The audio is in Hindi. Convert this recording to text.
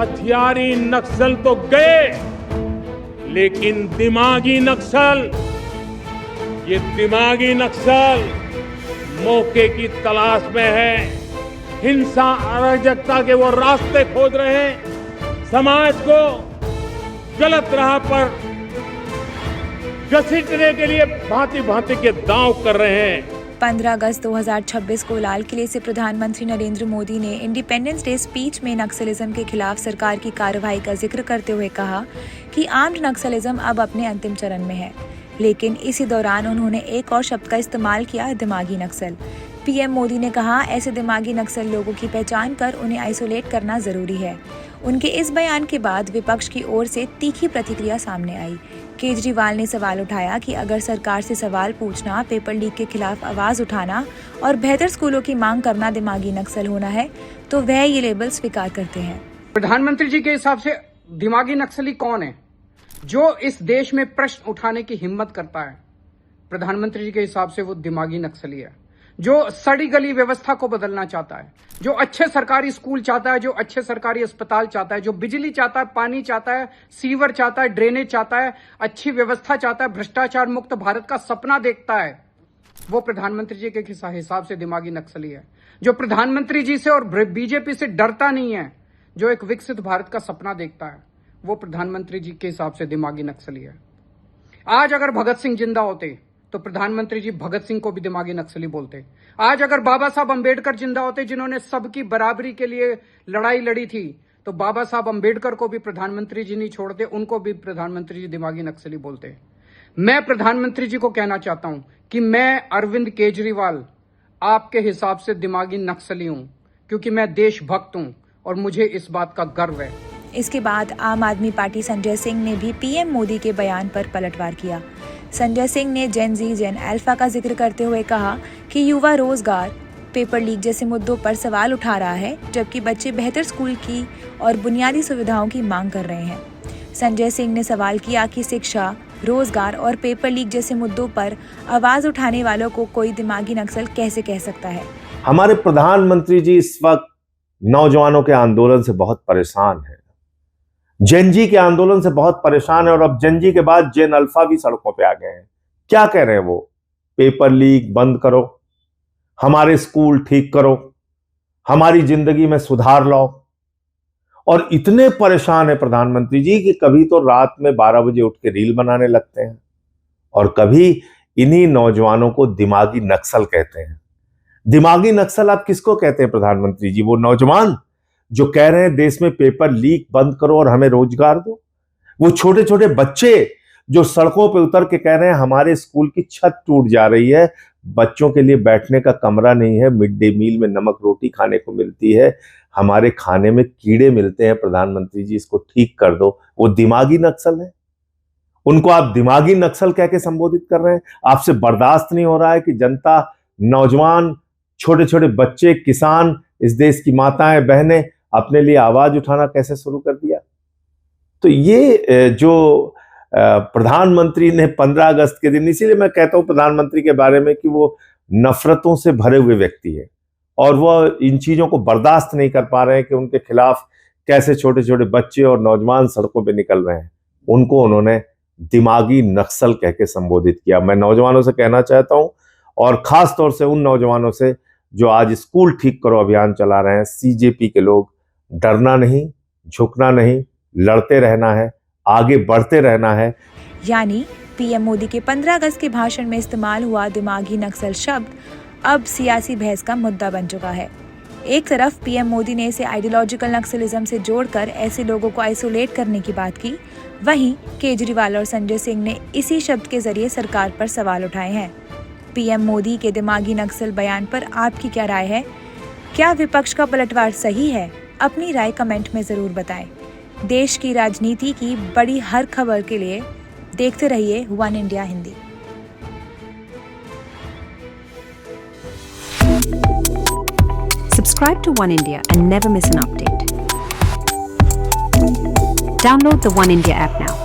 हथियारी नक्सल तो गए, लेकिन दिमागी नक्सल, ये दिमागी नक्सल मौके की तलाश में है, हिंसा अराजकता के वो रास्ते खोज रहे हैं, समाज को गलत राह पर घसीटने के लिए भांति भांति के दांव कर रहे हैं। 15 अगस्त 2026 को लाल किले से प्रधानमंत्री नरेंद्र मोदी ने इंडिपेंडेंस डे स्पीच में नक्सलिज्म के खिलाफ सरकार की कार्रवाई का जिक्र करते हुए कहा कि आर्म्ड नक्सलिज्म अब अपने अंतिम चरण में है। लेकिन इसी दौरान उन्होंने एक और शब्द का इस्तेमाल किया, दिमागी नक्सल। पीएम मोदी ने कहा, ऐसे दिमागी नक्सल लोगों की पहचान कर उन्हें आइसोलेट करना जरूरी है। उनके इस बयान के बाद विपक्ष की ओर से तीखी प्रतिक्रिया सामने आई। केजरीवाल ने सवाल उठाया कि अगर सरकार से सवाल पूछना, पेपर लीक के खिलाफ आवाज उठाना और बेहतर स्कूलों की मांग करना दिमागी नक्सल होना है, तो वह ये लेबल स्वीकार करते हैं। प्रधानमंत्री जी के हिसाब से दिमागी नक्सली कौन है जो इस देश में प्रश्न उठाने की हिम्मत करता है? प्रधानमंत्री जी के हिसाब से वो दिमागी नक्सली है जो सड़ी गली व्यवस्था को बदलना चाहता है, जो अच्छे सरकारी स्कूल चाहता है, जो अच्छे सरकारी अस्पताल चाहता है, जो बिजली चाहता है, पानी चाहता है, सीवर चाहता है, ड्रेनेज चाहता है, अच्छी व्यवस्था चाहता है, भ्रष्टाचार मुक्त भारत का सपना देखता है। वो प्रधानमंत्री जी के हिसाब से दिमागी नक्सली है। जो प्रधानमंत्री जी से और बीजेपी से डरता नहीं है, जो एक विकसित भारत का सपना देखता है, वो प्रधानमंत्री जी के हिसाब से दिमागी नक्सली है। आज अगर भगत सिंह जिंदा होते तो प्रधानमंत्री जी भगत सिंह को भी दिमागी नक्सली बोलते। आज अगर बाबा साहब अंबेडकर जिंदा होते, जिन्होंने सबकी बराबरी के लिए लड़ाई लड़ी थी, तो बाबा साहब अंबेडकर को भी प्रधानमंत्री जी नहीं छोड़ते, उनको भी प्रधानमंत्री जी दिमागी नक्सली बोलते। मैं प्रधानमंत्री जी को कहना चाहता हूं कि मैं अरविंद केजरीवाल आपके हिसाब से दिमागी नक्सली हूं, क्योंकि मैं देशभक्त हूं और मुझे इस बात का गर्व है। इसके बाद आम आदमी पार्टी संजय सिंह ने भी पीएम मोदी के बयान पर पलटवार किया। संजय सिंह ने जेन जी जेन अल्फा का जिक्र करते हुए कहा कि युवा रोजगार, पेपर लीक जैसे मुद्दों पर सवाल उठा रहा है, जबकि बच्चे बेहतर स्कूल की और बुनियादी सुविधाओं की मांग कर रहे हैं। संजय सिंह ने सवाल किया कि शिक्षा, रोजगार और पेपर लीक जैसे मुद्दों पर आवाज उठाने वालों को कोई दिमागी नक्सल कैसे कह सकता है। हमारे प्रधानमंत्री जी इस वक्त नौजवानों के आंदोलन से बहुत परेशान है, जेन जी के आंदोलन से बहुत परेशान है, और अब जेन जी के बाद जेन अल्फा भी सड़कों पे आ गए हैं। क्या कह रहे हैं वो? पेपर लीक बंद करो, हमारे स्कूल ठीक करो, हमारी जिंदगी में सुधार लाओ। और इतने परेशान है प्रधानमंत्री जी कि कभी तो रात में 12 बजे उठ के रील बनाने लगते हैं, और कभी इन्हीं नौजवानों को दिमागी नक्सल कहते हैं। दिमागी नक्सल आप किसको कहते हैं प्रधानमंत्री जी? वो नौजवान जो कह रहे हैं देश में पेपर लीक बंद करो और हमें रोजगार दो? वो छोटे छोटे बच्चे जो सड़कों पे उतर के कह रहे हैं हमारे स्कूल की छत टूट जा रही है, बच्चों के लिए बैठने का कमरा नहीं है, मिड डे मील में नमक रोटी खाने को मिलती है, हमारे खाने में कीड़े मिलते हैं, प्रधानमंत्री जी इसको ठीक कर दो? वो दिमागी नक्सल है। उनको आप दिमागी नक्सल कह के संबोधित कर रहे हैं। आपसे बर्दाश्त नहीं हो रहा है कि जनता, नौजवान, छोटे छोटे बच्चे, किसान, इस देश की माताएं बहनें अपने लिए आवाज उठाना कैसे शुरू कर दिया? तो ये जो प्रधानमंत्री ने 15 अगस्त के दिन, इसीलिए मैं कहता हूं प्रधानमंत्री के बारे में कि वो नफरतों से भरे हुए व्यक्ति है, और वो इन चीजों को बर्दाश्त नहीं कर पा रहे हैं कि उनके खिलाफ कैसे छोटे छोटे बच्चे और नौजवान सड़कों पे निकल रहे हैं। उनको उन्होंने दिमागी नक्सल कह के संबोधित किया। मैं नौजवानों से कहना चाहता हूं, और खास तौर से उन नौजवानों से जो आज स्कूल ठीक करो अभियान चला रहे हैं, सीजेपी के लोग, डरना नहीं, झुकना नहीं, लड़ते रहना है, आगे बढ़ते रहना है। यानी पीएम मोदी के 15 अगस्त के भाषण में इस्तेमाल हुआ दिमागी नक्सल शब्द अब सियासी बहस का मुद्दा बन चुका है। एक तरफ पीएम मोदी ने इसे आइडियोलॉजिकल नक्सलिज्म से जोड़कर ऐसे लोगों को आइसोलेट करने की बात की, वहीं केजरीवाल और संजय सिंह ने इसी शब्द के जरिए सरकार पर सवाल उठाए हैं। पीएम मोदी के दिमागी नक्सल बयान पर आपकी क्या राय है? क्या विपक्ष का पलटवार सही है? अपनी राय कमेंट में जरूर बताएं। देश की राजनीति की बड़ी हर खबर के लिए देखते रहिए one India Hindi. Subscribe to One India and never miss an update. Download the One India app now.